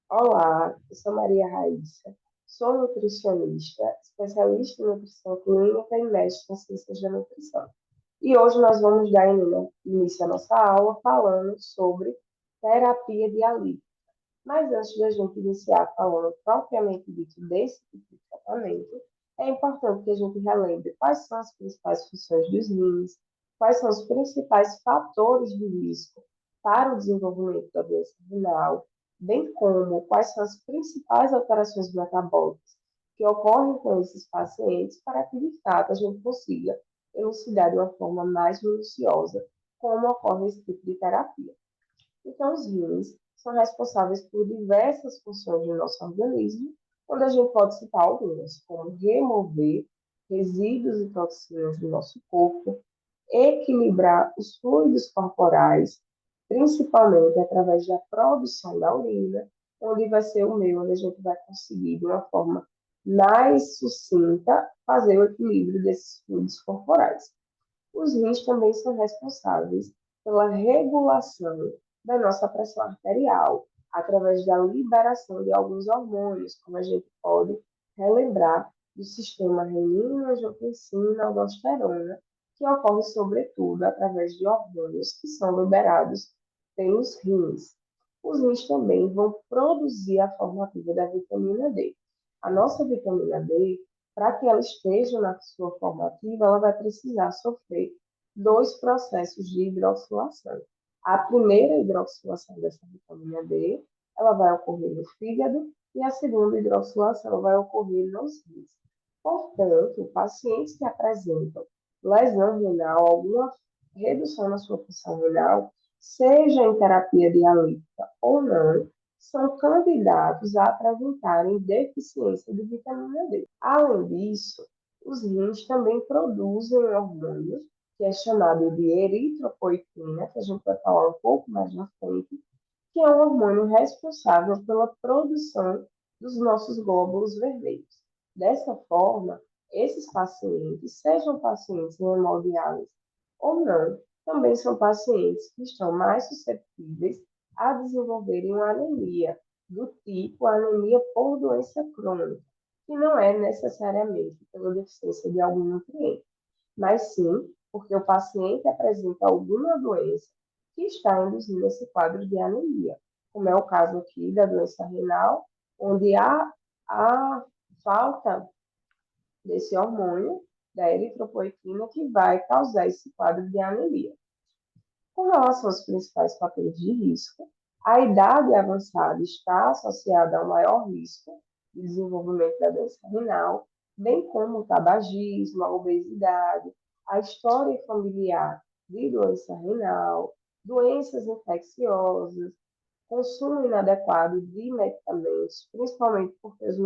Olá, eu sou Maria Raíssa, sou nutricionista, especialista em nutrição clínica e mestre em ciências da nutrição. E hoje nós vamos dar início à nossa aula falando sobre terapia dialítica. Mas antes de a gente iniciar falando propriamente dito desse tipo de tratamento, é importante que a gente relembre quais são as principais funções dos rins, quais são os principais fatores de risco para o desenvolvimento da doença renal, bem como quais são as principais alterações metabólicas que ocorrem com esses pacientes, para que de fato a gente consiga elucidar de uma forma mais minuciosa como ocorre esse tipo de terapia. Então, os rins são responsáveis por diversas funções do nosso organismo, onde a gente pode citar algumas, como remover resíduos e toxinas do nosso corpo, equilibrar os fluidos corporais, principalmente através da produção da urina, onde vai ser o meio onde a gente vai conseguir, de uma forma mais sucinta, fazer o equilíbrio desses fluidos corporais. Os rins também são responsáveis pela regulação da nossa pressão arterial, através da liberação de alguns hormônios, como a gente pode relembrar do sistema renina, angiotensina, aldosterona, que ocorre sobretudo através de hormônios que são liberados pelos rins. Os rins também vão produzir a formativa da vitamina D. A nossa vitamina D, para que ela esteja na sua formativa, ela vai precisar sofrer dois processos de hidroxilação. A primeira hidroxilação dessa vitamina D, ela vai ocorrer no fígado e a segunda hidroxilação vai ocorrer nos rins. Portanto, pacientes que apresentam lesão renal, alguma redução na sua função renal, seja em terapia dialítica ou não, são candidatos a apresentarem deficiência de vitamina D. Além disso, os rins também produzem hormônios, que é chamado de eritropoetina, que a gente vai falar um pouco mais na frente, que é um hormônio responsável pela produção dos nossos glóbulos vermelhos. Dessa forma, esses pacientes, sejam pacientes em hemodiálise ou não, também são pacientes que estão mais suscetíveis a desenvolverem uma anemia, do tipo anemia por doença crônica, que não é necessariamente pela deficiência de algum nutriente, mas sim porque o paciente apresenta alguma doença que está induzindo esse quadro de anemia, como é o caso aqui da doença renal, onde há a falta desse hormônio, da eritropoetina, que vai causar esse quadro de anemia. Com relação aos principais fatores de risco, a idade avançada está associada ao maior risco de desenvolvimento da doença renal, bem como o tabagismo, a obesidade, a história familiar de doença renal, doenças infecciosas, consumo inadequado de medicamentos, principalmente porque os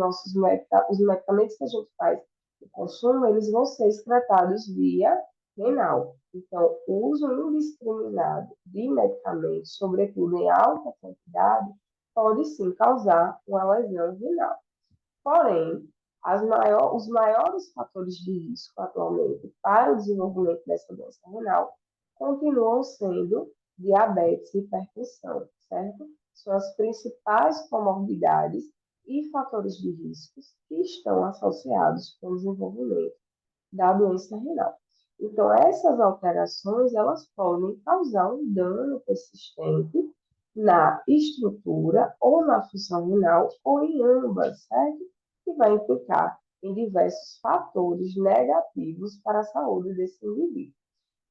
medicamentos que a gente faz o consumo, eles vão ser excretados via renal. Então, o uso indiscriminado de medicamentos, sobretudo em alta quantidade, pode sim causar uma lesão renal. Porém, os maiores fatores de risco atualmente para o desenvolvimento dessa doença renal continuam sendo diabetes e hipertensão, certo? São as principais comorbidades e fatores de riscos que estão associados com o desenvolvimento da doença renal. Então, essas alterações, elas podem causar um dano persistente na estrutura ou na função renal, ou em ambas, certo? Que vai implicar em diversos fatores negativos para a saúde desse indivíduo.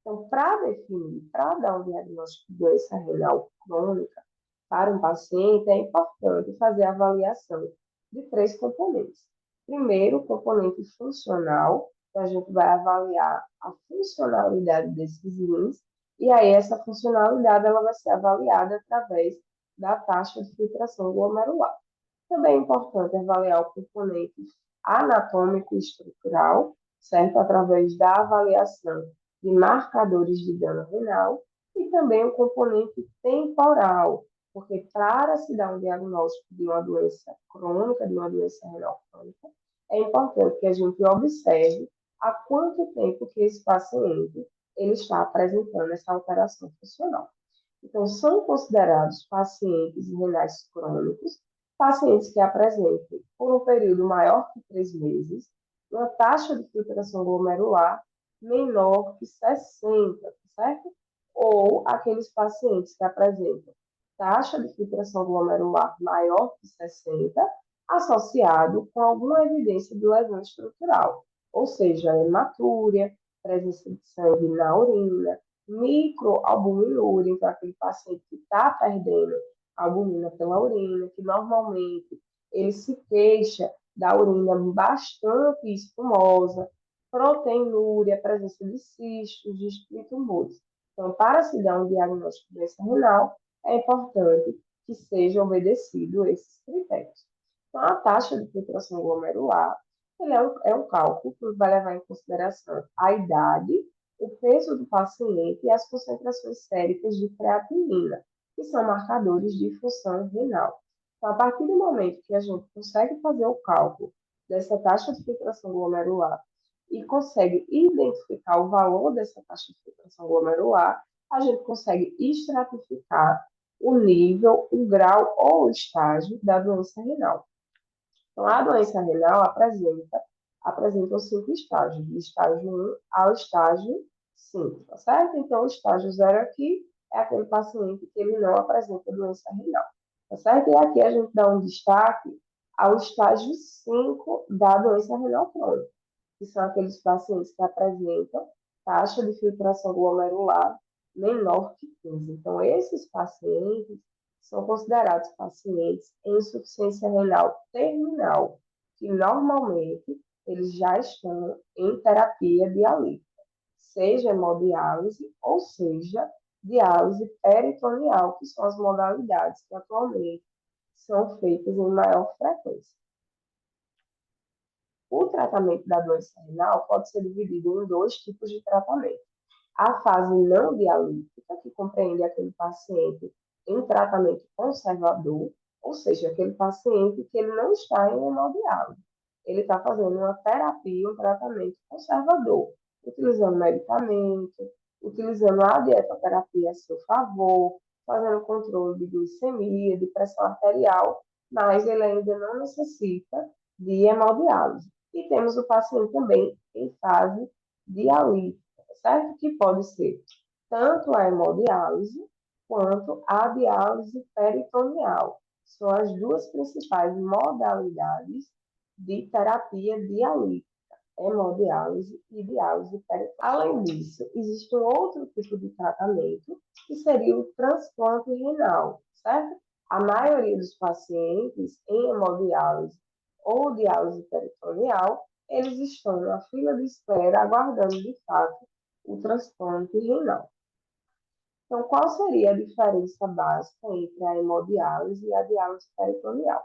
Então, para definir, para dar um diagnóstico de doença renal crônica para um paciente, é importante fazer a avaliação de três componentes. Primeiro, o componente funcional, então a gente vai avaliar a funcionalidade desses rins, e aí essa funcionalidade ela vai ser avaliada através da taxa de filtração glomerular. Também é importante avaliar o componente anatômico e estrutural, certo? Através da avaliação de marcadores de dano renal e também o componente temporal, porque para se dar um diagnóstico de uma doença crônica, de uma doença renal crônica, é importante que a gente observe há quanto tempo que esse paciente ele está apresentando essa alteração funcional. Então, são considerados pacientes renais crônicos Pacientes que apresentem, por um período maior que 3 meses, uma taxa de filtração glomerular menor que 60, certo? Ou aqueles pacientes que apresentam taxa de filtração glomerular maior que 60, associado com alguma evidência de lesão estrutural, ou seja, hematúria, presença de sangue na urina, microalbuminúria, então aquele paciente que está perdendo albumina pela urina, que normalmente ele se queixa da urina bastante espumosa, proteinúria, presença de cistos, de tumores. Então, para se dar um diagnóstico de doença renal, é importante que sejam obedecidos esses critérios. Então, a taxa de filtração glomerular ele é um cálculo que vai levar em consideração a idade, o peso do paciente e as concentrações séricas de creatinina, que são marcadores de função renal. Então, a partir do momento que a gente consegue fazer o cálculo dessa taxa de filtração glomerular e consegue identificar o valor dessa taxa de filtração glomerular, a gente consegue estratificar o nível, o grau ou o estágio da doença renal. Então, a doença renal apresenta os 5 estágios, do estágio 1 ao estágio 5, tá certo? Então, o estágio 0 aqui é aquele paciente que ele não apresenta doença renal, tá certo? E aqui a gente dá um destaque ao estágio 5 da doença renal crônica, que são aqueles pacientes que apresentam taxa de filtração glomerular menor que 15. Então, esses pacientes são considerados pacientes em insuficiência renal terminal, que normalmente eles já estão em terapia dialítica, seja hemodiálise ou seja diálise peritoneal, que são as modalidades que atualmente são feitas em maior frequência. O tratamento da doença renal pode ser dividido em 2 tipos de tratamento. A fase não dialítica, que compreende aquele paciente em tratamento conservador, ou seja, aquele paciente que ele não está em hemodiálise. Ele está fazendo uma terapia, um tratamento conservador, utilizando medicamento, utilizando a dietoterapia a seu favor, fazendo controle de glicemia, de pressão arterial, mas ele ainda não necessita de hemodiálise. E temos o paciente também em fase dialítica, certo? Que pode ser tanto a hemodiálise quanto a diálise peritoneal. São as duas principais modalidades de terapia dialítica, hemodiálise e diálise peritoneal. Além disso, existe um outro tipo de tratamento, que seria o transplante renal, certo? A maioria dos pacientes em hemodiálise ou diálise peritoneal, eles estão na fila de espera aguardando, de fato, o transplante renal. Então, qual seria a diferença básica entre a hemodiálise e a diálise peritoneal?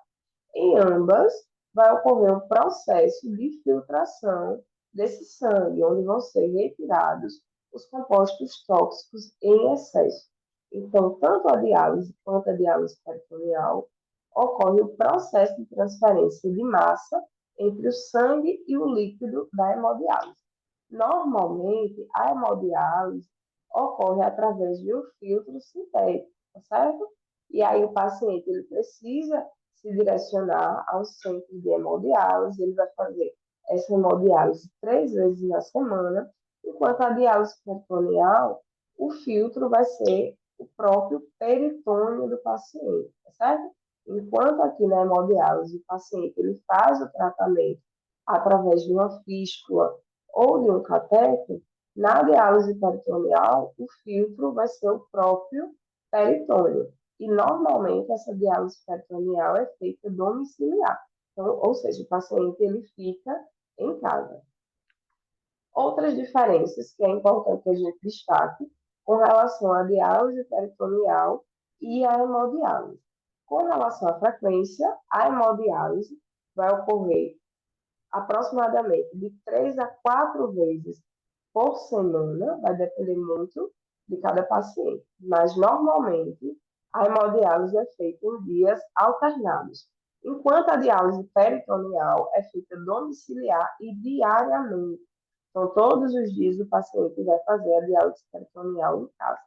Em ambas, vai ocorrer um processo de filtração desse sangue, onde vão ser retirados os compostos tóxicos em excesso. Então, tanto a diálise quanto a diálise peritoneal, ocorre o processo de transferência de massa entre o sangue e o líquido da hemodiálise. Normalmente, a hemodiálise ocorre através de um filtro sintético, tá certo? E aí o paciente ele precisa se direcionar ao centro de hemodiálise, ele vai fazer essa hemodiálise 3 vezes na semana, enquanto a diálise peritoneal, o filtro vai ser o próprio peritônio do paciente, tá certo? Enquanto aqui na hemodiálise o paciente ele faz o tratamento através de uma fístula ou de um catéter, na diálise peritoneal, o filtro vai ser o próprio peritônio. E, normalmente, essa diálise peritoneal é feita domiciliar. Então, ou seja, o paciente ele fica em casa. Outras diferenças que é importante que a gente destaque com relação à diálise peritoneal e à hemodiálise. Com relação à frequência, a hemodiálise vai ocorrer aproximadamente de 3 a 4 vezes por semana, vai depender muito de cada paciente, mas normalmente a hemodiálise é feita em dias alternados, enquanto a diálise peritoneal é feita domiciliar e diariamente. Então, todos os dias o paciente vai fazer a diálise peritoneal em casa.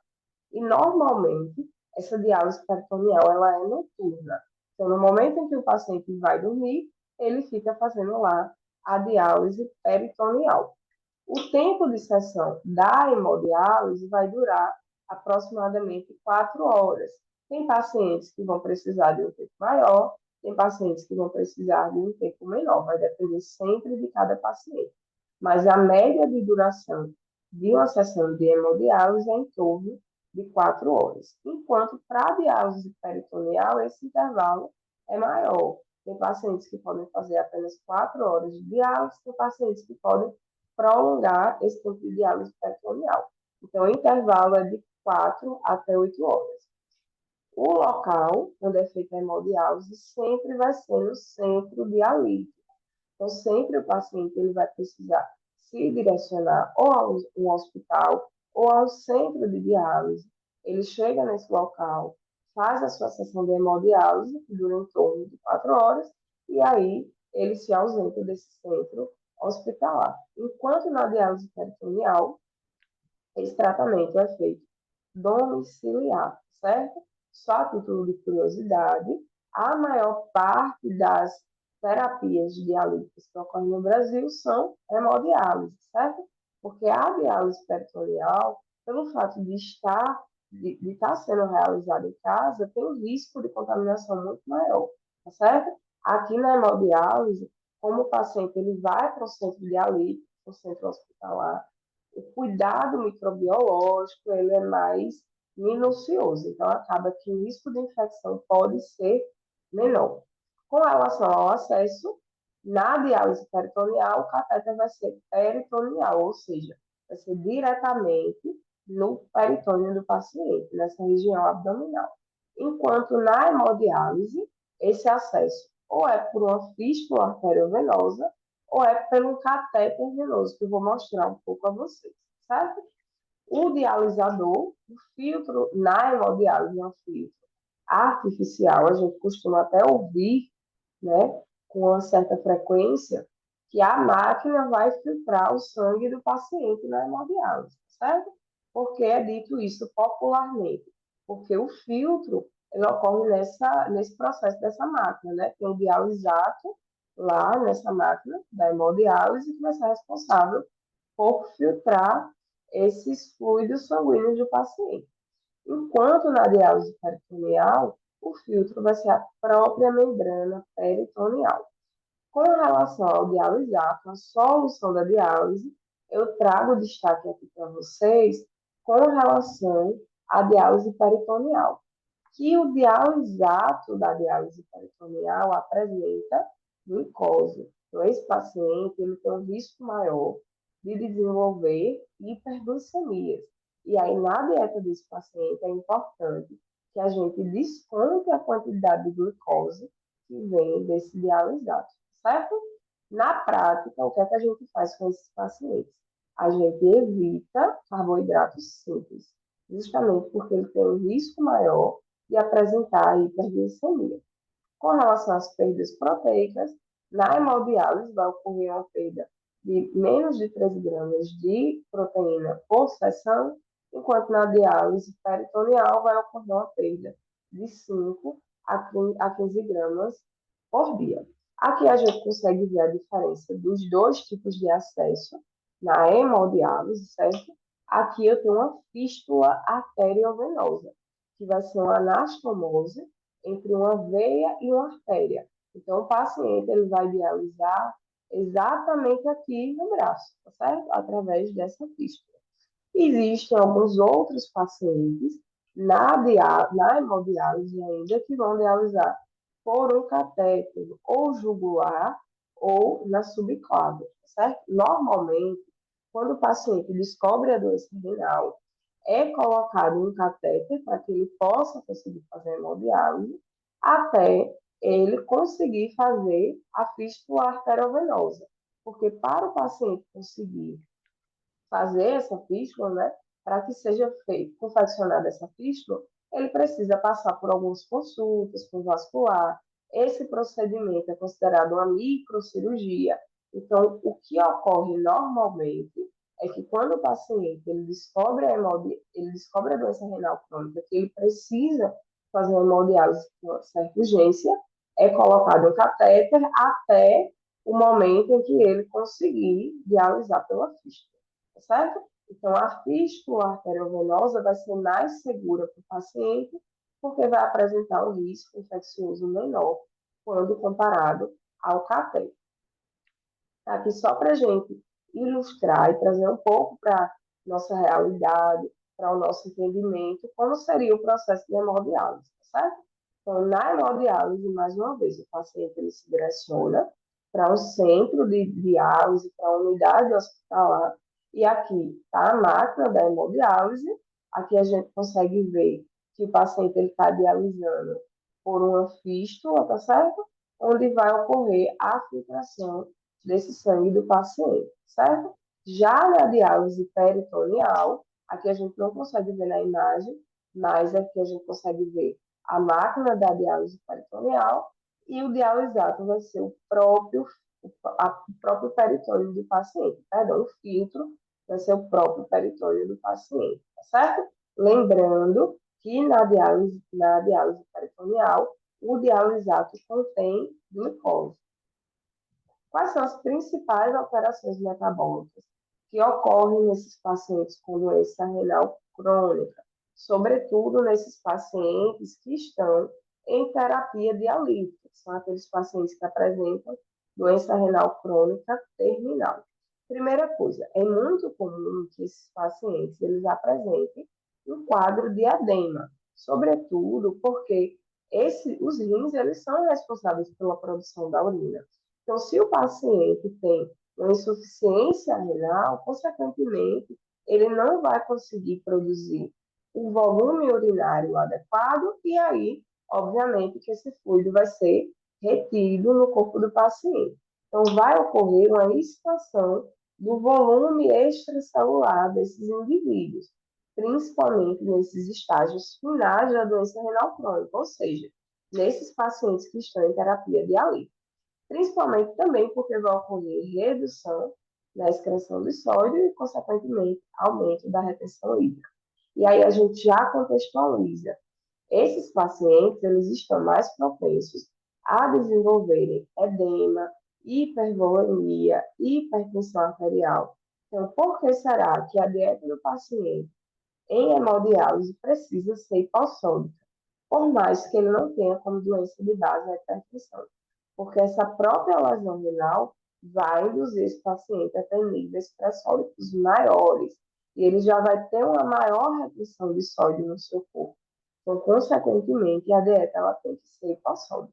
E, normalmente, essa diálise peritoneal ela é noturna. Então, no momento em que o paciente vai dormir, ele fica fazendo lá a diálise peritoneal. O tempo de sessão da hemodiálise vai durar aproximadamente 4 horas. Tem pacientes que vão precisar de um tempo maior, tem pacientes que vão precisar de um tempo menor, vai depender sempre de cada paciente. Mas a média de duração de uma sessão de hemodiálise é em torno de 4 horas. Enquanto para a diálise peritoneal, esse intervalo é maior. Tem pacientes que podem fazer apenas 4 horas de diálise, tem pacientes que podem prolongar esse tempo de diálise peritoneal. Então, o intervalo é de 4 até 8 horas. O local onde é feita a hemodiálise sempre vai ser no centro dialítico. Então, sempre o paciente ele vai precisar se direcionar ou a um hospital ou a um centro de diálise. Ele chega nesse local, faz a sua sessão de hemodiálise, que dura em torno de 4 horas, e aí ele se ausenta desse centro hospitalar. Enquanto na diálise peritoneal, esse tratamento é feito domiciliar, certo? Só a título de curiosidade, a maior parte das terapias dialíticas que ocorrem no Brasil são hemodiálise, certo? Porque a diálise peritoneal, pelo fato de estar sendo realizada em casa, tem um risco de contaminação muito maior, tá certo? Aqui na hemodiálise, como o paciente ele vai para o centro dialítico, para o centro hospitalar, o cuidado microbiológico ele é mais minucioso, então acaba que o risco de infecção pode ser menor. Com relação ao acesso, na diálise peritoneal, o catéter vai ser peritoneal, ou seja, vai ser diretamente no peritônio do paciente, nessa região abdominal. Enquanto na hemodiálise, esse acesso ou é por uma fístula arteriovenosa ou é pelo catéter venoso, que eu vou mostrar um pouco a vocês, certo? O dialisador, o filtro na hemodiálise é um filtro artificial, a gente costuma até ouvir, né, com uma certa frequência, que a máquina vai filtrar o sangue do paciente na hemodiálise, certo? Porque é dito isso popularmente, porque o filtro ele ocorre nesse processo dessa máquina, né? Tem o dialisato lá nessa máquina da hemodiálise que vai ser responsável por filtrar esses fluidos sanguíneos do paciente. Enquanto na diálise peritoneal, o filtro vai ser a própria membrana peritoneal. Com relação ao dialisato, a solução da diálise, eu trago destaque aqui para vocês com relação à diálise peritoneal, que o dialisato da diálise peritoneal apresenta glicose. Então, esse paciente ele tem um risco maior de desenvolver hiperglicemias. E aí, na dieta desse paciente, é importante que a gente desconte a quantidade de glicose que vem desse dialisato, certo? Na prática, o que é que a gente faz com esses pacientes? A gente evita carboidratos simples, justamente porque ele tem um risco maior de apresentar hiperglicemia. Com relação às perdas proteicas, na hemodiálise vai ocorrer uma perda de menos de 13 gramas de proteína por sessão, enquanto na diálise peritoneal vai ocorrer uma perda de 5 a 15 gramas por dia. Aqui a gente consegue ver a diferença dos dois tipos de acesso na hemodiálise, certo? Aqui eu tenho uma fístula arteriovenosa, que vai ser uma anastomose entre uma veia e uma artéria. Então, o paciente ele vai dialisar exatamente aqui no braço, tá certo? Através dessa fístula. Existem alguns outros pacientes na hemodiálise ainda que vão dialisar por um catéter ou jugular ou na subclávia, certo? Normalmente, quando o paciente descobre a doença renal, é colocado um catéter para que ele possa conseguir fazer a hemodiálise até ele conseguir fazer a fístula arteriovenosa. Porque para o paciente conseguir fazer essa fístula, né, para que seja feito, confeccionada essa fístula, ele precisa passar por algumas consultas com vascular. Esse procedimento é considerado uma microcirurgia. Então, o que ocorre normalmente é que quando o paciente ele descobre a doença renal crônica, que ele precisa fazer uma hemodiálise com certa urgência, é colocado um catéter até o momento em que ele conseguir dialisar pela fístula, tá certo? Então, a fístula arteriovenosa vai ser mais segura para o paciente, porque vai apresentar um risco infeccioso menor quando comparado ao catéter. Aqui só para a gente ilustrar e trazer um pouco para nossa realidade, para o nosso entendimento, como seria o processo de hemodiálise, tá certo? Então, na hemodiálise, mais uma vez, o paciente ele se direciona para um centro de diálise, para uma unidade hospitalar, e aqui está a máquina da hemodiálise, aqui a gente consegue ver que o paciente está dialisando por uma fístula, tá certo? Onde vai ocorrer a filtração desse sangue do paciente, certo? Já na diálise peritoneal, aqui a gente não consegue ver na imagem, mas aqui a gente consegue ver a máquina da diálise peritoneal e o dialisato vai ser o próprio peritônio do paciente, perdão, o filtro vai ser o próprio peritônio do paciente, tá certo? Lembrando que na diálise peritoneal, o dialisato contém glicose. Quais são as principais alterações metabólicas que ocorrem nesses pacientes com doença renal crônica, sobretudo nesses pacientes que estão em terapia dialítica, são aqueles pacientes que apresentam doença renal crônica terminal. Primeira coisa, é muito comum que esses pacientes eles apresentem um quadro de edema, sobretudo porque os rins eles são responsáveis pela produção da urina. Então, se o paciente tem uma insuficiência renal, consequentemente, ele não vai conseguir produzir o volume urinário adequado e aí, obviamente, que esse fluido vai ser retido no corpo do paciente. Então, vai ocorrer uma expansão do volume extracelular desses indivíduos, principalmente nesses estágios finais da doença renal crônica, ou seja, nesses pacientes que estão em terapia dialítica. Principalmente também porque vai ocorrer redução na excreção de sódio e, consequentemente, aumento da retenção hídrica. E aí a gente já contextualiza. Esses pacientes, eles estão mais propensos a desenvolverem edema, hipervolemia, hipertensão arterial. Então, por que será que a dieta do paciente em hemodiálise precisa ser hipossódica? Por mais que ele não tenha como doença de base a hipertensão, porque essa própria lesão renal vai induzir esse paciente a ter níveis pressóricos maiores, e ele já vai ter uma maior retenção de sódio no seu corpo. Então, consequentemente, a dieta ela tem que ser hipossódica.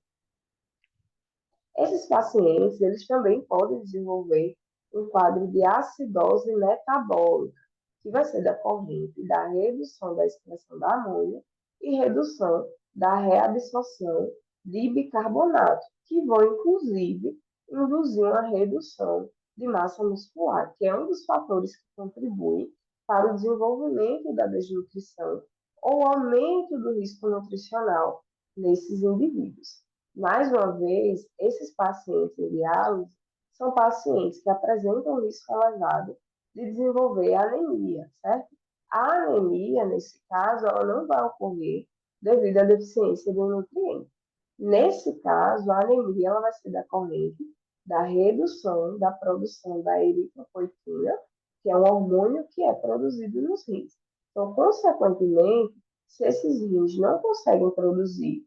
Esses pacientes, eles também podem desenvolver um quadro de acidose metabólica, que vai ser decorrente da redução da excreção da amônia e redução da reabsorção de bicarbonato, que vão, inclusive, induzir uma redução de massa muscular, que é um dos fatores que contribuem para o desenvolvimento da desnutrição ou aumento do risco nutricional nesses indivíduos. Mais uma vez, esses pacientes em diálise são pacientes que apresentam risco elevado de desenvolver anemia, certo? A anemia, nesse caso, ela não vai ocorrer devido à deficiência de um nutriente. Nesse caso, a anemia ela vai ser decorrente da redução da produção da eritropoetina, que é um hormônio que é produzido nos rins. Então, consequentemente, se esses rins não conseguem produzir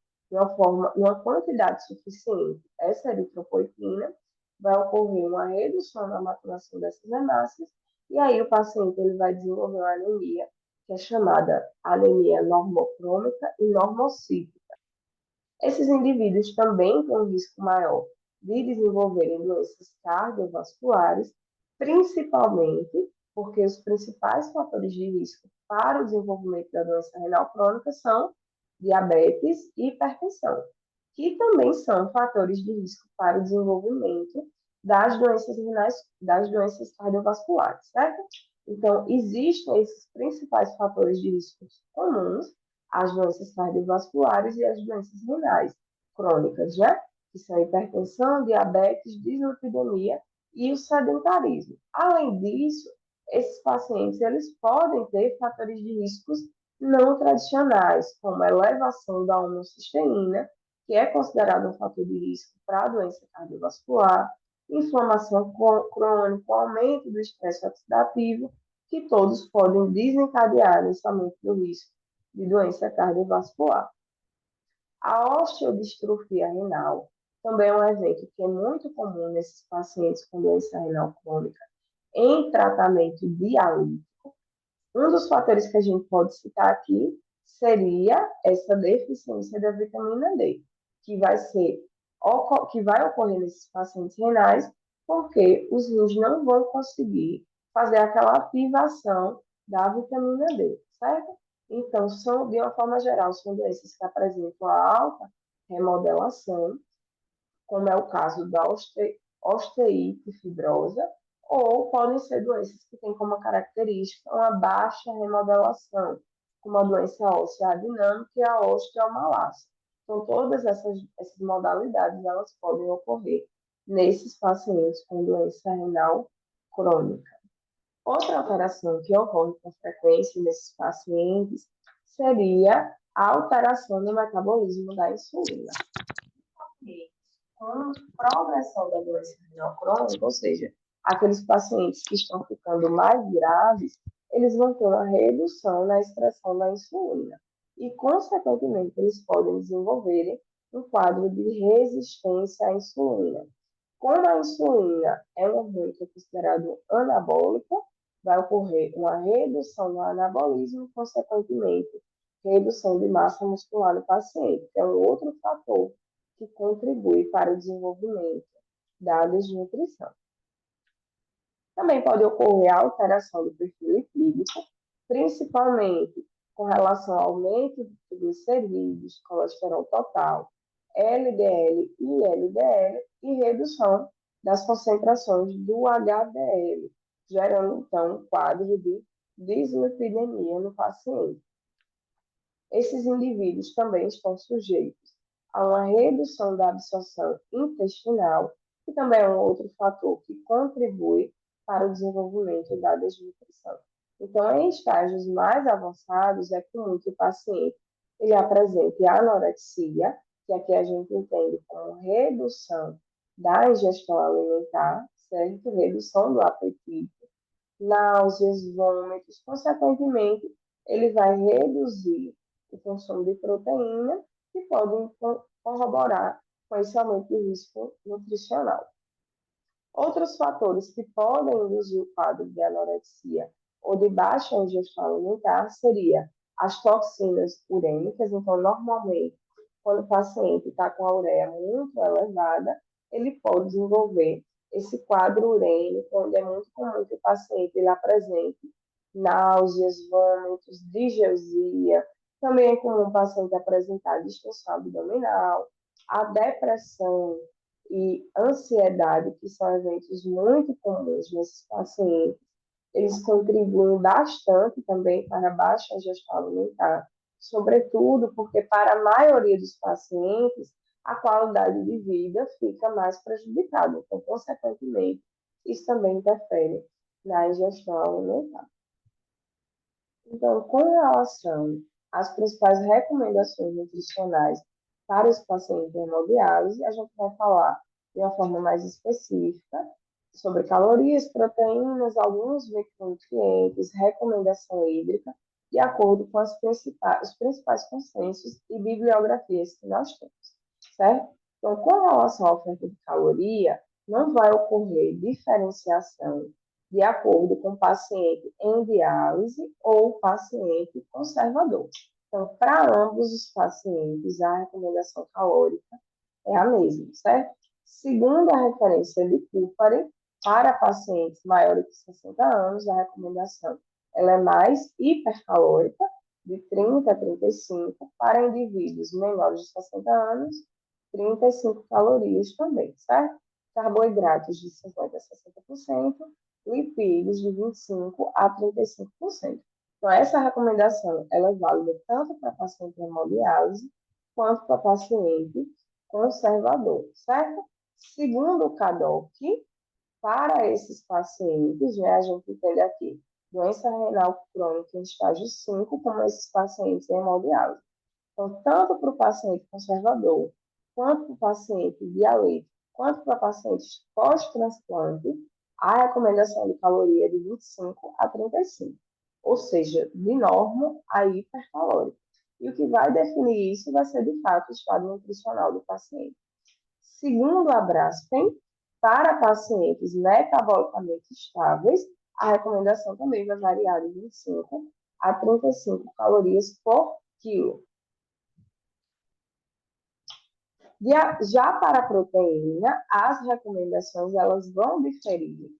uma quantidade suficiente essa eritropoetina, vai ocorrer uma redução na maturação dessas hemácias, e aí o paciente ele vai desenvolver uma anemia, que é chamada anemia normocrômica e normocítica. Esses indivíduos também têm um risco maior de desenvolverem doenças cardiovasculares, principalmente porque os principais fatores de risco para o desenvolvimento da doença renal crônica são diabetes e hipertensão, que também são fatores de risco para o desenvolvimento das doenças renais, das doenças cardiovasculares, certo? Então, existem esses principais fatores de risco comuns às doenças cardiovasculares e às doenças renais crônicas, né? Que são a hipertensão, diabetes, dislipidemia e o sedentarismo. Além disso, esses pacientes eles podem ter fatores de riscos não tradicionais, como a elevação da homocisteína, que é considerado um fator de risco para a doença cardiovascular, inflamação crônica, aumento do estresse oxidativo, que todos podem desencadear nesse aumento do risco de doença cardiovascular. A osteodistrofia renal também é um evento que é muito comum nesses pacientes com doença renal crônica em tratamento dialítico. Um dos fatores que a gente pode citar aqui seria essa deficiência da vitamina D, que que vai ocorrer nesses pacientes renais, porque os rins não vão conseguir fazer aquela ativação da vitamina D, certo? Então, de uma forma geral, são doenças que apresentam a alta remodelação, como é o caso da osteite fibrosa, ou podem ser doenças que têm como característica uma baixa remodelação, como a doença óssea adinâmica e a osteomalácia. Então, todas essas modalidades elas podem ocorrer nesses pacientes com doença renal crônica. Outra alteração que ocorre com frequência nesses pacientes seria a alteração no metabolismo da insulina. Com progressão da doença renal crônica, ou seja, aqueles pacientes que estão ficando mais graves, eles vão ter uma redução na expressão da insulina e, consequentemente, eles podem desenvolverem um quadro de resistência à insulina. Como a insulina é um hormônio que é considerado anabólico, vai ocorrer uma redução no anabolismo e, consequentemente, redução de massa muscular no paciente, que é um outro fator que contribui para o desenvolvimento da desnutrição. Também pode ocorrer a alteração do perfil lipídico, principalmente com relação ao aumento de triglicerídeos, colesterol total, LDL e LDL e redução das concentrações do HDL, gerando então um quadro de dislipidemia no paciente. Esses indivíduos também estão sujeitos a uma redução da absorção intestinal, que também é um outro fator que contribui para o desenvolvimento da desnutrição. Então, em estágios mais avançados, é comum que o paciente ele apresente anorexia, que aqui a gente entende como redução da ingestão alimentar, certo? Redução do apetite, náuseas, vômitos, consequentemente, ele vai reduzir o consumo de proteína que podem corroborar com esse aumento de risco nutricional. Outros fatores que podem induzir o quadro de anorexia ou de baixa ingestão alimentar seria as toxinas urêmicas. Então, normalmente, quando o paciente está com a ureia muito elevada, ele pode desenvolver esse quadro urêmico, onde é muito comum que o paciente ele apresente náuseas, vômitos, digeusia. Também é comum o paciente apresentar distensão abdominal, a depressão e ansiedade, que são eventos muito comuns nesses pacientes. Eles contribuem bastante também para a baixa ingestão alimentar, sobretudo porque para a maioria dos pacientes a qualidade de vida fica mais prejudicada. Então, consequentemente, isso também interfere na ingestão alimentar. Então, com relação às principais recomendações nutricionais para os pacientes de hemodiálise, a gente vai falar de uma forma mais específica sobre calorias, proteínas, alguns micronutrientes, recomendação hídrica, de acordo com os principais consensos e bibliografias que nós temos, certo? Então, com relação à oferta de caloria, não vai ocorrer diferenciação de acordo com o paciente em diálise ou paciente conservador. Então, para ambos os pacientes, a recomendação calórica é a mesma, certo? Segundo a referência de Kupari, para pacientes maiores de 60 anos, a recomendação ela é mais hipercalórica, de 30 a 35, para indivíduos menores de 60 anos, 35 calorias também, certo? Carboidratos de 50 a 60%, lipídios de 25 a 35%. Então, essa recomendação ela é válida tanto para paciente hemodiálise quanto para paciente conservador, certo? Segundo o CADOC, para esses pacientes, né, a gente entende aqui doença renal crônica em estágio 5, como esses pacientes em hemodiálise. Então, tanto para o paciente conservador quanto para o paciente dialítico, quanto para pacientes pós-transplante, a recomendação de caloria é de 25 a 35, ou seja, de norma a hipercalórico. E o que vai definir isso vai ser, de fato, o estado nutricional do paciente. Segundo a Braskem, para pacientes metabolicamente estáveis, a recomendação também vai variar de 25 a 35 calorias por quilo. Já para a proteína, as recomendações elas vão diferir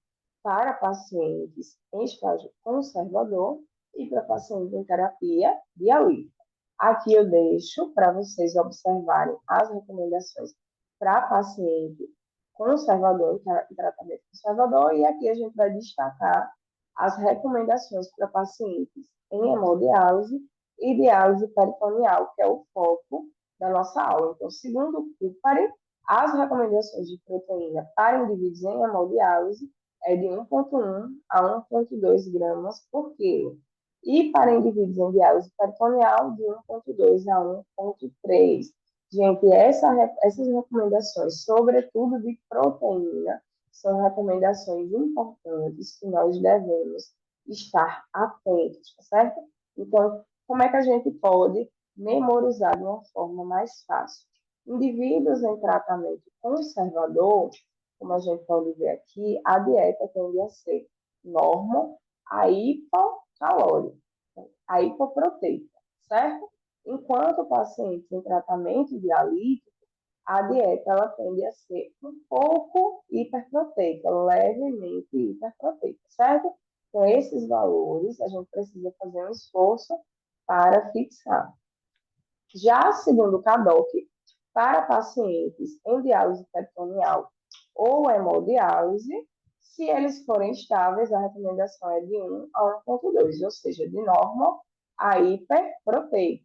para pacientes em estágio conservador e para pacientes em terapia dialítica. Aqui eu deixo para vocês observarem as recomendações para paciente conservador, em tratamento conservador, e aqui a gente vai destacar as recomendações para pacientes em hemodiálise e diálise peritoneal, que é o foco da nossa aula. Então, segundo o Kupari, as recomendações de proteína para indivíduos em hemodiálise é de 1,1 a 1,2 gramas por quilo. E para indivíduos em diálise peritoneal, de 1,2 a 1,3. Gente, essas recomendações, sobretudo de proteína, são recomendações importantes que nós devemos estar atentos, tá certo? Então, como é que a gente pode memorizar de uma forma mais fácil? Indivíduos em tratamento conservador, como a gente pode ver aqui, a dieta tende a ser norma a hipocalórica, a hipoproteica, certo? Enquanto o paciente em tratamento dialítico, a dieta ela tende a ser um pouco hiperproteica, levemente hiperproteica, certo? Com esses valores, a gente precisa fazer um esforço para fixar. Já segundo o CADOC, para pacientes em diálise peritoneal ou hemodiálise, se eles forem estáveis, a recomendação é de 1 a 1,2, ou seja, de normal a hiperproteico.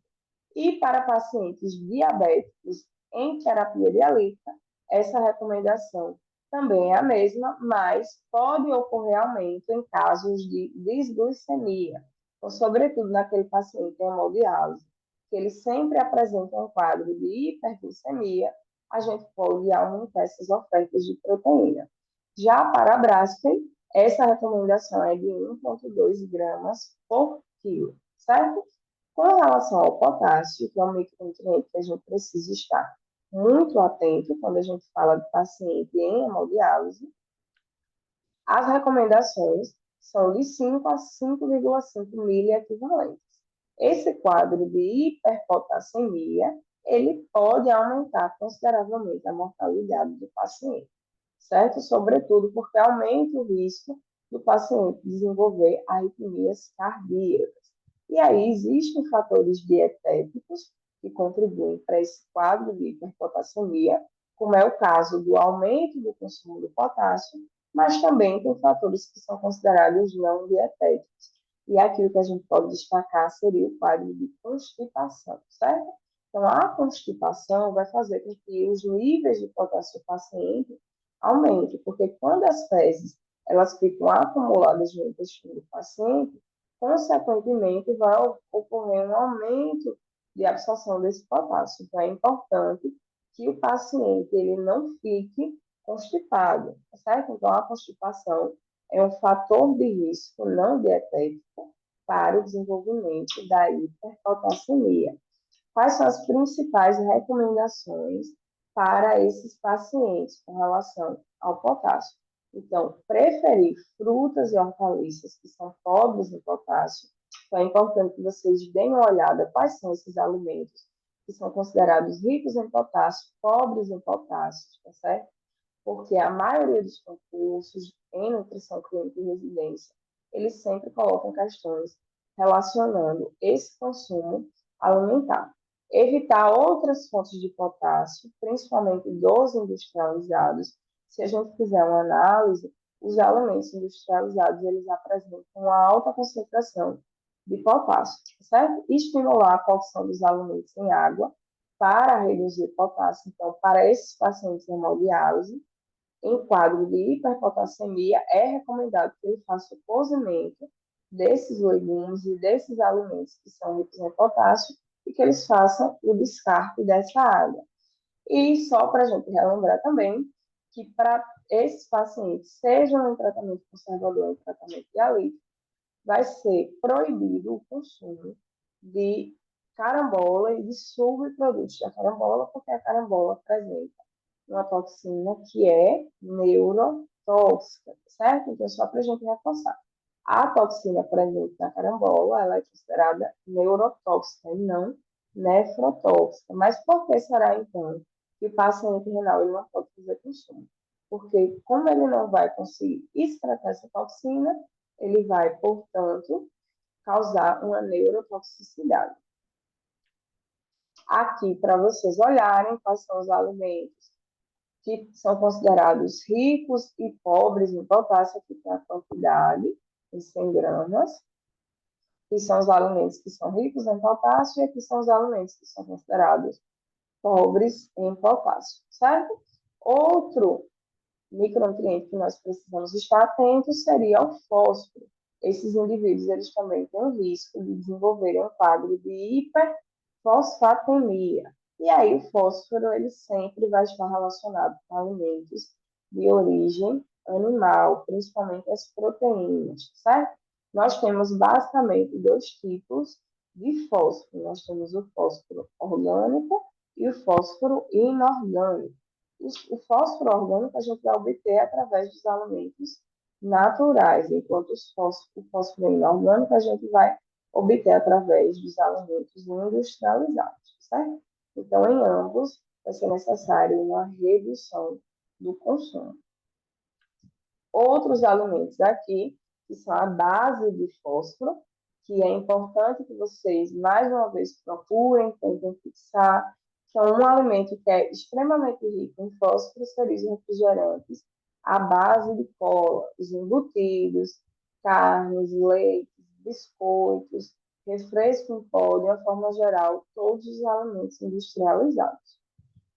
E para pacientes diabéticos em terapia dialítica, essa recomendação também é a mesma, mas pode ocorrer aumento em casos de disglicemia, ou sobretudo naquele paciente em hemodiálise, que ele sempre apresenta um quadro de hiperglicemia, a gente pode aumentar essas ofertas de proteína. Já para a Braskem, essa recomendação é de 1,2 gramas por quilo, certo? Com relação ao potássio, que é um micronutriente que a gente precisa estar muito atento quando a gente fala de paciente em hemodiálise, as recomendações são de 5 a 5,5 miliequivalentes. Esse quadro de hiperpotassemia, ele pode aumentar consideravelmente a mortalidade do paciente, certo? Sobretudo porque aumenta o risco do paciente desenvolver arritmias cardíacas. E aí existem fatores dietéticos que contribuem para esse quadro de hiperpotassemia, como é o caso do aumento do consumo do potássio, mas também tem fatores que são considerados não dietéticos. E aquilo que a gente pode destacar seria o quadro de constipação, certo? Então, a constipação vai fazer com que os níveis de potássio do paciente aumentem, porque quando as fezes elas ficam acumuladas no intestino do paciente, consequentemente vai ocorrer um aumento de absorção desse potássio. Então, é importante que o paciente ele não fique constipado, certo? Então, a constipação é um fator de risco não dietético para o desenvolvimento da hiperpotassemia. Quais são as principais recomendações para esses pacientes com relação ao potássio? Então, preferir frutas e hortaliças que são pobres em potássio. Então, é importante que vocês deem uma olhada quais são esses alimentos que são considerados ricos em potássio, pobres em potássio, tá certo? Porque a maioria dos concursos em nutrição clínica e residência, eles sempre colocam questões relacionando esse consumo alimentar. Evitar outras fontes de potássio, principalmente dos industrializados. Se a gente fizer uma análise, os alimentos industrializados, eles apresentam uma alta concentração de potássio, certo? Estimular a cocção dos alimentos em água para reduzir o potássio. Então, para esses pacientes em hemodiálise, em quadro de hiperpotassemia, é recomendado que ele faça o cozimento desses legumes e desses alimentos que são ricos em potássio e que eles façam o descarte dessa água. E só para a gente relembrar também que para esses pacientes, sejam em tratamento conservador ou em tratamento dialítico, vai ser proibido o consumo de carambola e de subprodutos da carambola, porque a carambola apresenta uma toxina que é neurotóxica, certo? Então, só para a gente reforçar. A toxina presente na carambola, ela é considerada neurotóxica e não nefrotóxica. Mas por que será, então, que o paciente renal ele não pode fazer consumo? Porque, como ele não vai conseguir extratar essa toxina, ele vai, portanto, causar uma neurotoxicidade. Aqui, para vocês olharem quais são os alimentos que são considerados ricos e pobres em potássio, aqui tem a quantidade em 100 gramas, que são os alimentos que são ricos em potássio, e aqui são os alimentos que são considerados pobres em potássio, certo? Outro micronutriente que nós precisamos estar atentos seria o fósforo. Esses indivíduos, eles também têm o risco de desenvolverem um quadro de hiperfosfatemia. E aí, o fósforo, ele sempre vai estar relacionado com alimentos de origem animal, principalmente as proteínas, certo? Nós temos basicamente dois tipos de fósforo. Nós temos o fósforo orgânico e o fósforo inorgânico. O fósforo orgânico a gente vai obter através dos alimentos naturais, enquanto o fósforo inorgânico a gente vai obter através dos alimentos industrializados, certo? Então, em ambos, vai ser necessário uma redução do consumo. Outros alimentos aqui, que são a base de fósforo, que é importante que vocês, mais uma vez, procurem, tentem fixar, que é um alimento que é extremamente rico em fósforo, seria os refrigerantes, à base de cola, os embutidos, carnes, leites, biscoitos, refresco em pó, de uma forma geral, todos os alimentos industrializados.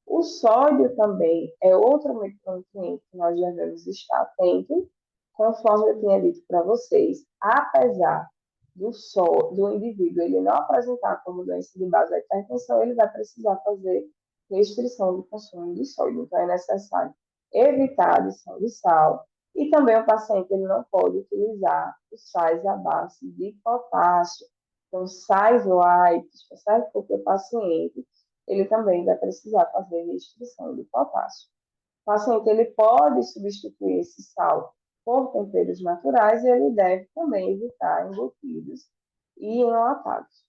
O sódio também é outro micronutriente que nós devemos estar atentos, conforme eu tinha dito para vocês, apesar do indivíduo ele não apresentar como doença de base a hipertensão, ele vai precisar fazer restrição do consumo de sódio. Então, é necessário evitar a adição de sal e também o paciente ele não pode utilizar os sais à base de potássio. Então, sais light, certo? Porque o paciente ele também vai precisar fazer restrição de potássio. O paciente ele pode substituir esse sal por temperos naturais e ele deve também evitar embutidos e enlatados.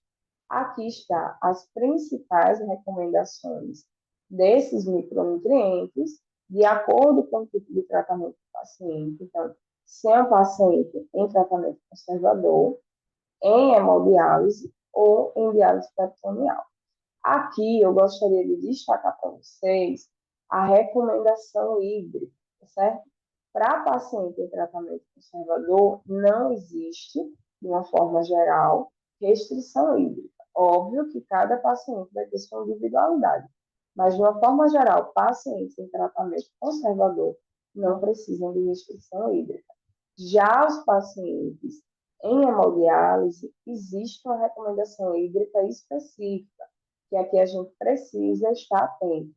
Aqui está as principais recomendações desses micronutrientes de acordo com o tipo de tratamento do paciente. Então, se é um paciente em tratamento conservador, em hemodiálise ou em diálise peritoneal. Aqui eu gostaria de destacar para vocês a recomendação hídrica, certo? Para paciente em tratamento conservador, não existe, de uma forma geral, restrição hídrica. Óbvio que cada paciente vai ter sua individualidade, mas, de uma forma geral, pacientes em tratamento conservador não precisam de restrição hídrica. Já os pacientes em hemodiálise, existe uma recomendação hídrica específica, que aqui a gente precisa estar atento,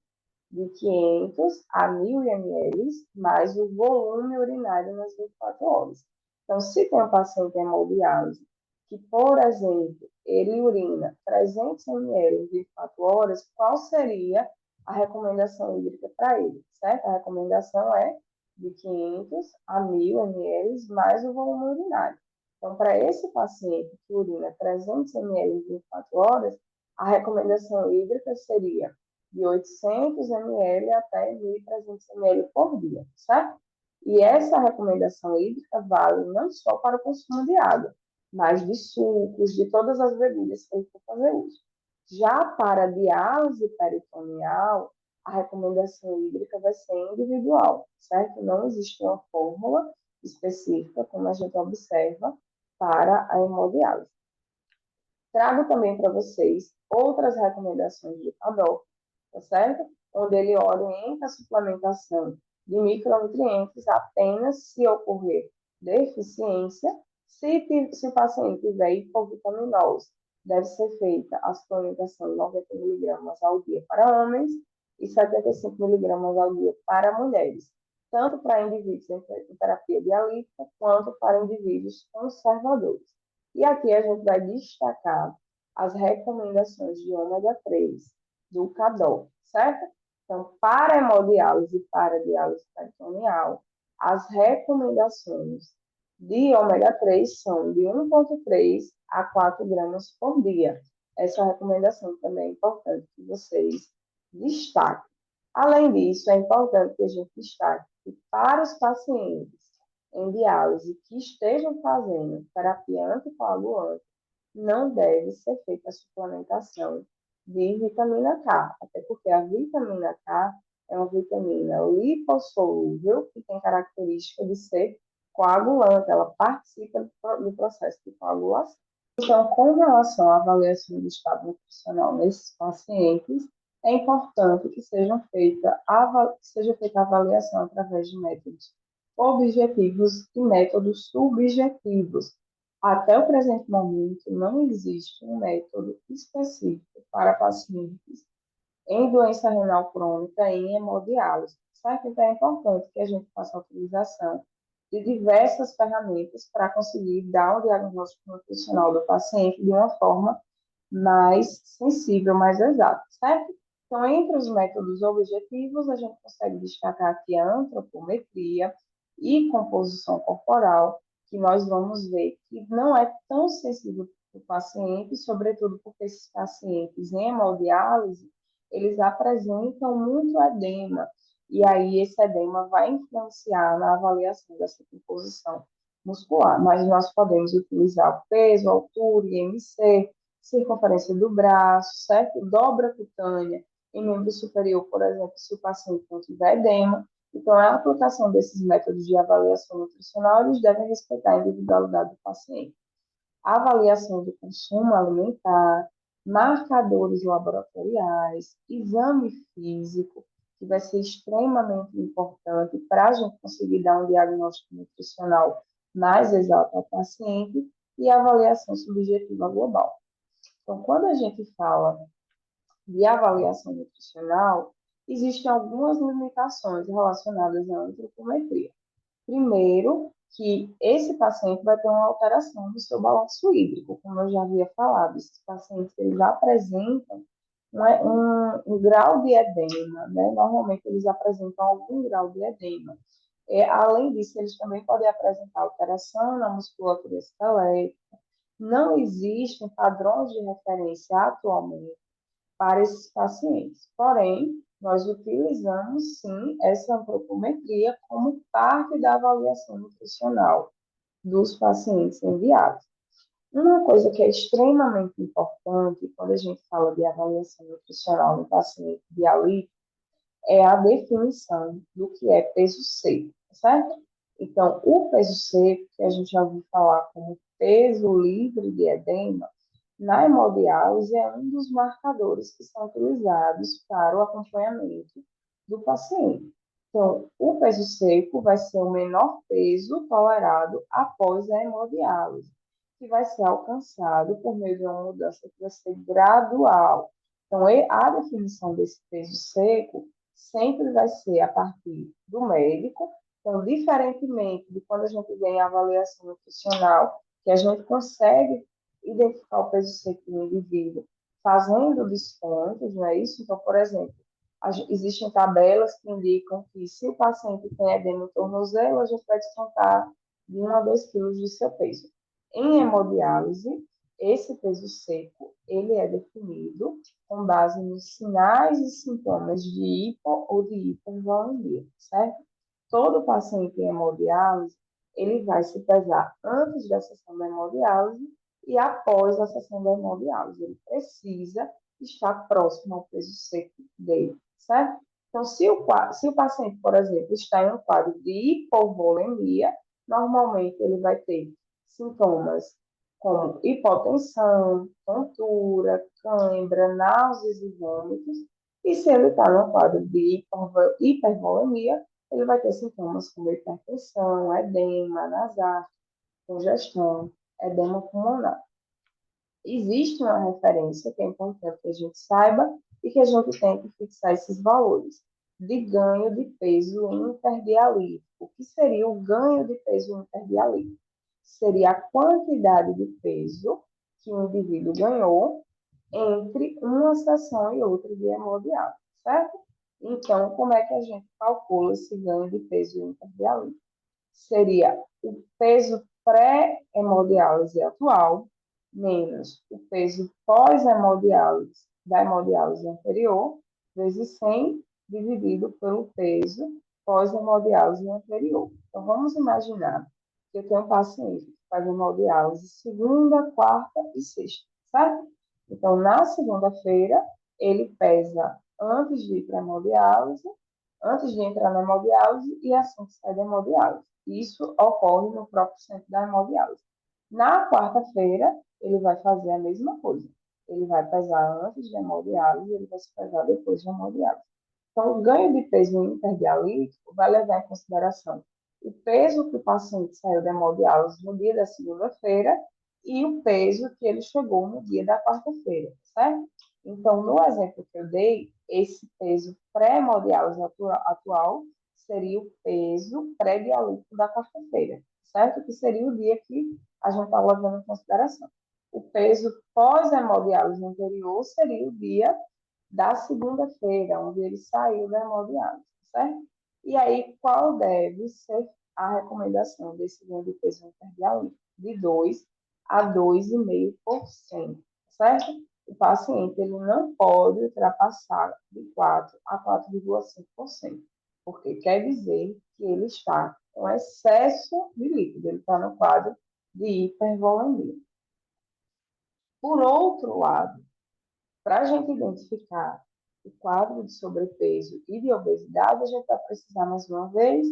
de 500 a 1.000 ml, mais o volume urinário nas 24 horas. Então, se tem um paciente em hemodiálise que, por exemplo, ele urina 300 ml em 24 horas, qual seria a recomendação hídrica para ele, certo? A recomendação é de 500 a 1.000 ml mais o volume urinário. Então, para esse paciente que urina 300 ml em 24 horas, a recomendação hídrica seria de 800 ml até 1.300 ml por dia, certo? E essa recomendação hídrica vale não só para o consumo de água, mas de sucos, de todas as bebidas que ele for fazer uso. Já para a diálise peritoneal, a recomendação hídrica vai ser individual, certo? Não existe uma fórmula específica, como a gente observa, para a hemodiálise. Trago também para vocês outras recomendações de Paddock, tá certo? Onde ele orienta a suplementação de micronutrientes apenas se ocorrer deficiência. Se o paciente tiver hipovitaminose, deve ser feita a suplementação de 90 mg ao dia para homens e 75 miligramas ao dia para mulheres, tanto para indivíduos em terapia dialítica quanto para indivíduos conservadores. E aqui a gente vai destacar as recomendações de ômega 3 do CADOC, certo? Então, para hemodiálise e para diálise peritoneal, as recomendações de ômega 3 são de 1,3 a 4 gramas por dia. Essa recomendação também é importante que vocês destaquem. Além disso, é importante que a gente destaque que para os pacientes em diálise que estejam fazendo terapia anticoagulante, não deve ser feita a suplementação de vitamina K, até porque a vitamina K é uma vitamina lipossolúvel que tem característica de ser coagulante, ela participa do processo de coagulação. Então, com relação à avaliação do estado nutricional nesses pacientes, é importante que seja feita a avaliação através de métodos objetivos e métodos subjetivos. Até o presente momento, não existe um método específico para pacientes em doença renal crônica e em hemodiálise, certo? Então, é importante que a gente faça a utilização de diversas ferramentas para conseguir dar o diagnóstico nutricional do paciente de uma forma mais sensível, mais exata, certo? Então, entre os métodos objetivos, a gente consegue destacar aqui a antropometria e composição corporal, que nós vamos ver que não é tão sensível para o paciente, sobretudo porque esses pacientes em hemodiálise, eles apresentam muito edema, e aí esse edema vai influenciar na avaliação dessa composição muscular, mas nós podemos utilizar o peso, altura, IMC, circunferência do braço, certo? Dobra cutânea em membro superior, por exemplo, se o paciente não tiver edema. Então, a aplicação desses métodos de avaliação nutricional, eles devem respeitar a individualidade do paciente. A avaliação do consumo alimentar, marcadores laboratoriais, exame físico, que vai ser extremamente importante para a gente conseguir dar um diagnóstico nutricional mais exato ao paciente, e a avaliação subjetiva global. Então, quando a gente fala de avaliação nutricional, existem algumas limitações relacionadas à antropometria. Primeiro, que esse paciente vai ter uma alteração no seu balanço hídrico, como eu já havia falado. Esses pacientes eles apresentam um grau de edema, né? Normalmente eles apresentam algum grau de edema. Além disso, eles também podem apresentar alteração na musculatura esquelética. Não existem padrões de referência atualmente para esses pacientes. Porém, nós utilizamos sim essa antropometria como parte da avaliação nutricional dos pacientes enviados. Uma coisa que é extremamente importante quando a gente fala de avaliação nutricional no paciente dialítico é a definição do que é peso seco, certo? Então, o peso seco, que a gente já ouviu falar como peso livre de edema, na hemodiálise é um dos marcadores que são utilizados para o acompanhamento do paciente. Então, o peso seco vai ser o menor peso tolerado após a hemodiálise, que vai ser alcançado por meio de uma mudança que vai ser gradual. Então, a definição desse peso seco sempre vai ser a partir do médico. Então, diferentemente de quando a gente vem a avaliação nutricional, que a gente consegue identificar o peso seco do indivíduo fazendo descontos, não é isso? Então, por exemplo, existem tabelas que indicam que se o paciente tem edema no tornozelo, a gente vai descontar de 1 a 2 quilos do seu peso. Em hemodiálise, esse peso seco, ele é definido com base nos sinais e sintomas de hipo ou de hipervolemia, certo? Todo paciente em hemodiálise, ele vai se pesar antes da sessão da hemodiálise e após a sessão da hemodiálise. Ele precisa estar próximo ao peso seco dele, certo? Então, se o paciente, por exemplo, está em um quadro de hipovolemia, normalmente ele vai ter sintomas como hipotensão, tontura, cãibra, náuseas e vômitos. E se ele está no quadro de hipervolemia, ele vai ter sintomas como hipertensão, edema nasal, congestão, edema pulmonar. Existe uma referência que é importante que a gente saiba, e que a gente tem que fixar esses valores de ganho de peso interdialítico. O que seria o ganho de peso interdialítico? Seria a quantidade de peso que o indivíduo ganhou entre uma sessão e outra de hemodiálise, certo? Então, como é que a gente calcula esse ganho de peso interdialítico? Seria o peso pré-hemodiálise atual menos o peso pós-hemodiálise da hemodiálise anterior, vezes 100, dividido pelo peso pós-hemodiálise anterior. Então, vamos imaginar que eu tenho um paciente que faz hemodiálise segunda, quarta e sexta, certo? Então, na segunda-feira, ele pesa antes de ir para a hemodiálise, antes de entrar na hemodiálise e assim que sai da hemodiálise. Isso ocorre no próprio centro da hemodiálise. Na quarta-feira, ele vai fazer a mesma coisa. Ele vai pesar antes de hemodiálise e ele vai se pesar depois de hemodiálise. Então, o ganho de peso interdialítico vai levar em consideração o peso que o paciente saiu da hemodiálise no dia da segunda-feira e o peso que ele chegou no dia da quarta-feira, certo? Então, no exemplo que eu dei, esse peso pré-hemodiálise atual seria o peso pré-dialítico da quarta-feira, certo? Que seria o dia que a gente está levando em consideração. O peso pós-hemodiálise anterior seria o dia da segunda-feira, onde ele saiu da hemodiálise, certo? E aí, qual deve ser a recomendação desse ganho de peso interdialítico? De 2 a 2,5%, certo? O paciente ele não pode ultrapassar de 4 a 4,5%, porque quer dizer que ele está com excesso de líquido, ele está no quadro de hipervolemia. Por outro lado, para a gente identificar o quadro de sobrepeso e de obesidade, a gente vai precisar, mais uma vez,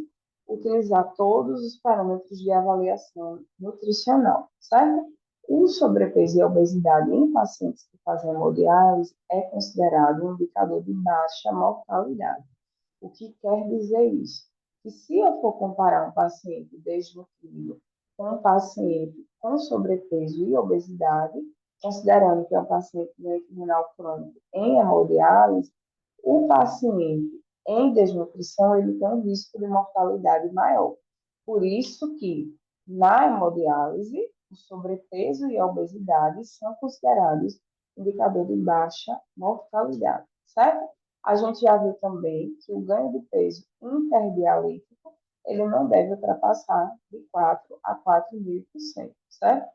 utilizar todos os parâmetros de avaliação nutricional, certo? O sobrepeso e a obesidade em pacientes que fazem hemodiálise é considerado um indicador de baixa mortalidade. O que quer dizer isso? Que se eu for comparar um paciente desnutrido com um paciente com sobrepeso e obesidade, considerando que é um paciente doente renal crônico em hemodiálise, o paciente em desnutrição ele tem um risco de mortalidade maior. Por isso que na hemodiálise, o sobrepeso e a obesidade são considerados indicador de baixa mortalidade, certo? A gente já viu também que o ganho de peso interdialítico ele não deve ultrapassar de 4 a 4,5%, certo?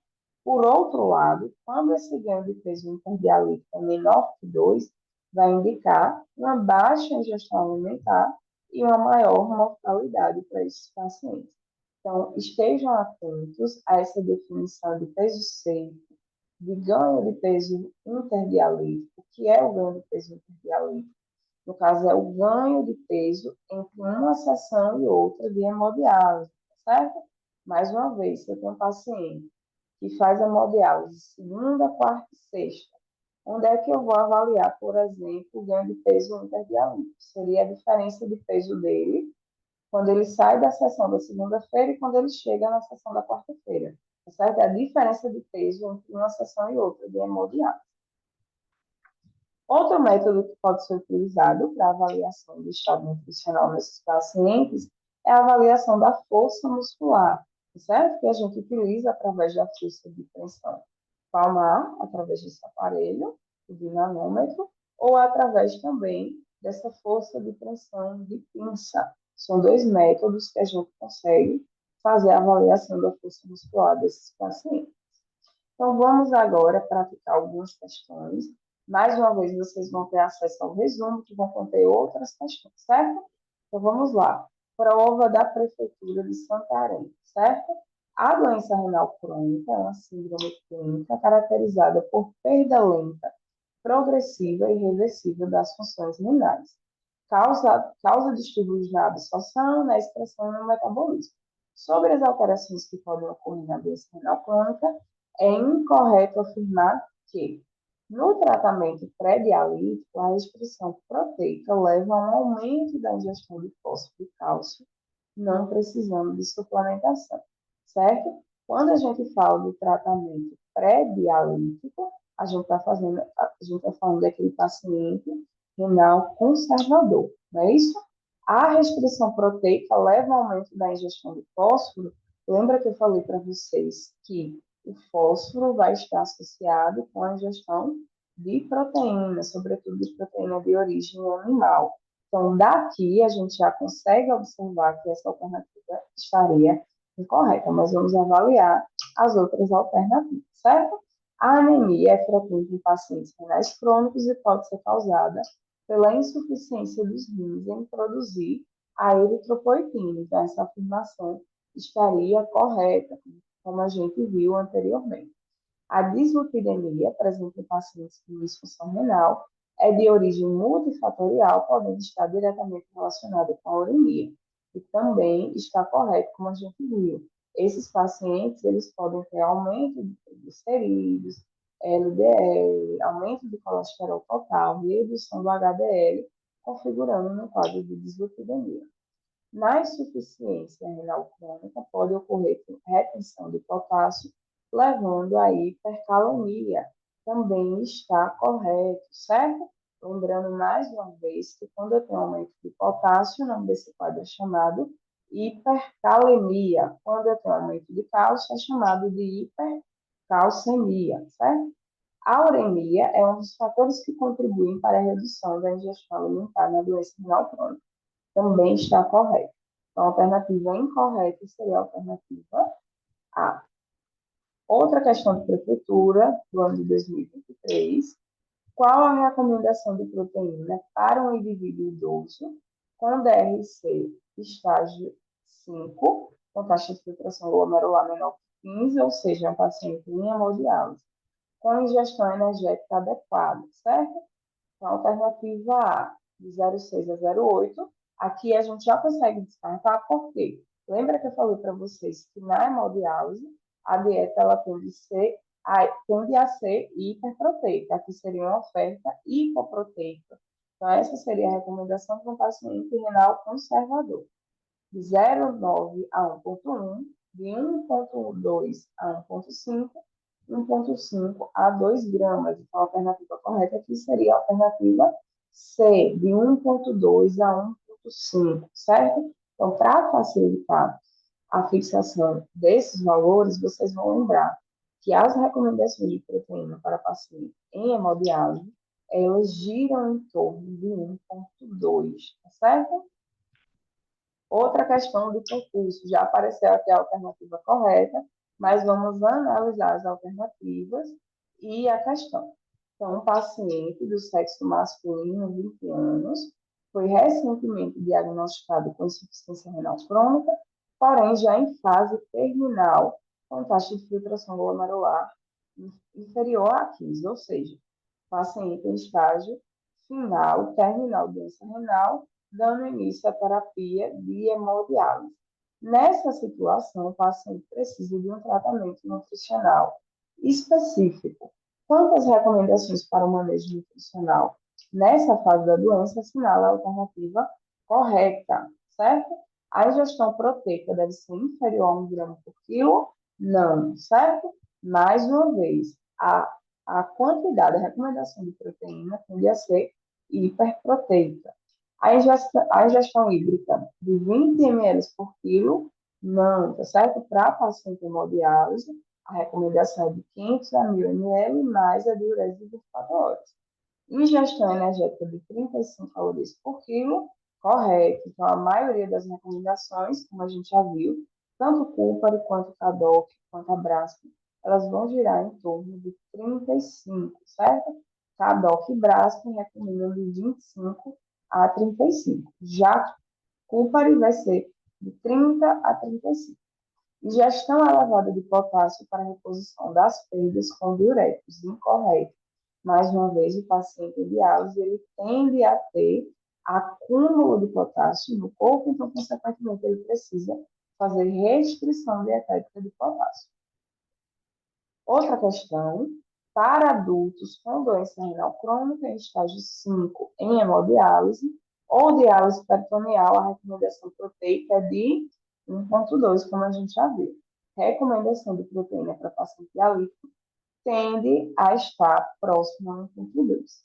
Por outro lado, quando esse ganho de peso interdialítico é menor que 2, vai indicar uma baixa ingestão alimentar e uma maior mortalidade para esses pacientes. Então, estejam atentos a essa definição de peso seco, de ganho de peso interdialítico. O que é o ganho de peso interdialítico? No caso, é o ganho de peso entre uma sessão e outra de hemodiálise, certo? Mais uma vez, se eu tenho um paciente que faz hemodiálise segunda, quarta e sexta, onde é que eu vou avaliar, por exemplo, o ganho de peso interdialítico? Seria a diferença de peso dele quando ele sai da sessão da segunda-feira e quando ele chega na sessão da quarta-feira, certo? É a diferença de peso entre uma sessão e outra de hemodiálise. Outro método que pode ser utilizado para avaliação do estado nutricional nesses pacientes é a avaliação da força muscular, certo? Que a gente utiliza através da força de tensão palmar, através desse aparelho, o dinamômetro, ou através também dessa força de tensão de pinça. São dois métodos que a gente consegue fazer a avaliação da força muscular desses pacientes. Então, vamos agora praticar algumas questões. Mais uma vez, vocês vão ter acesso ao resumo, que vão conter outras questões, certo? Então, vamos lá. Prova da Prefeitura de Santarém, certo? A doença renal crônica é uma síndrome clínica caracterizada por perda lenta, progressiva e reversível das funções renais. Causa distúrbios na absorção, na excreção e no metabolismo. Sobre as alterações que podem ocorrer na doença renal crônica, é incorreto afirmar que, no tratamento pré-dialítico, a restrição proteica leva a um aumento da ingestão de fósforo e cálcio, não precisando de suplementação, certo? Quando a gente fala do tratamento pré-dialítico, a gente está falando daquele paciente renal conservador, não é isso? A restrição proteica leva ao aumento da ingestão de fósforo. Lembra que eu falei para vocês que o fósforo vai estar associado com a ingestão de proteína, sobretudo de proteína de origem animal. Então, daqui a gente já consegue observar que essa alternativa estaria incorreta, mas vamos avaliar as outras alternativas, certo? A anemia é frequente em pacientes renais crônicos e pode ser causada pela insuficiência dos rins em produzir a eritropoetina. Então, essa afirmação estaria correta, como a gente viu anteriormente. A dislipidemia, presente em pacientes com disfunção renal, é de origem multifatorial, podendo estar diretamente relacionada com a uremia. E também está correto, como a gente viu. Esses pacientes, eles podem ter aumento de triglicerídeos, LDL, aumento de colesterol total, redução do HDL, configurando um quadro de dislipidemia. Na insuficiência renal crônica, pode ocorrer retenção de potássio, levando à hipercalemia. Também está correto, certo? Lembrando mais uma vez que quando eu tenho aumento de potássio, o nome desse quadro é chamado hipercalemia. Quando eu tenho aumento de cálcio, é chamado de hipercalcemia, certo? A uremia é um dos fatores que contribuem para a redução da ingestão alimentar na doença renal crônica. Também está correto. Então, a alternativa incorreta seria a alternativa A. Outra questão de prefeitura do ano de 2023. Qual a recomendação de proteína para um indivíduo idoso com DRC estágio 5, com taxa de filtração glomerular menor que 15, ou seja, um paciente em hemodiálise, com ingestão energética adequada, certo? Então, alternativa A, de 0,6 a 0,8. Aqui a gente já consegue descartar, por quê? Lembra que eu falei para vocês que na hemodiálise a dieta ela tende a ser hiperproteica. Aqui seria uma oferta hipoproteica. Então, essa seria a recomendação para um paciente renal conservador. De 0,9 a 1,1, de 1,2 a 1,5, 1,5 a 2 gramas. Então, a alternativa correta aqui seria a alternativa C, de 1,2 a 1,5, certo? Então, para facilitar a fixação desses valores, vocês vão lembrar que as recomendações de proteína para paciente em hemodiálise, elas giram em torno de 1,2, tá certo? Outra questão do concurso, já apareceu aqui a alternativa correta, mas vamos analisar as alternativas e a questão. Então, um paciente do sexo masculino, 20 anos, foi recentemente diagnosticado com insuficiência renal crônica, porém já em fase terminal, com taxa de filtração glomerular inferior a 15, ou seja, paciente em estágio final, terminal de doença renal, dando início à terapia de hemodiálise. Nessa situação, o paciente precisa de um tratamento nutricional específico. Quantas recomendações para o manejo nutricional nessa fase da doença assinala a alternativa correta, certo? A ingestão proteica deve ser inferior a 1 grama por quilo? Não, certo? Mais uma vez, a quantidade, a recomendação de proteína tende a ser hiperproteica. A ingestão hídrica de 20 ml por quilo, não, tá certo? Para paciente hemodiálise, a recomendação é de 500 a 1000 ml mais a diurese de 24 horas. Ingestão energética de 35 calorias por quilo, correto. Então, a maioria das recomendações, como a gente já viu, tanto o Cupari quanto o Cadoc, quanto a Brasco, elas vão girar em torno de 35, certo? Cadoc e Brasco recomendam de 25 a 35. Já Cupari vai ser de 30 a 35. Ingestão elevada de potássio para reposição das perdas com diuréticos, incorreto. Mais uma vez, o paciente em diálise ele tende a ter acúmulo de potássio no corpo, então, consequentemente, ele precisa fazer restrição dietética de potássio. Outra questão, para adultos com doença renal crônica em estágio 5 em hemodiálise ou diálise peritoneal, a recomendação proteica é de 1,2, como a gente já viu. Recomendação de proteína para paciente dialítico tende a estar próximo ao português.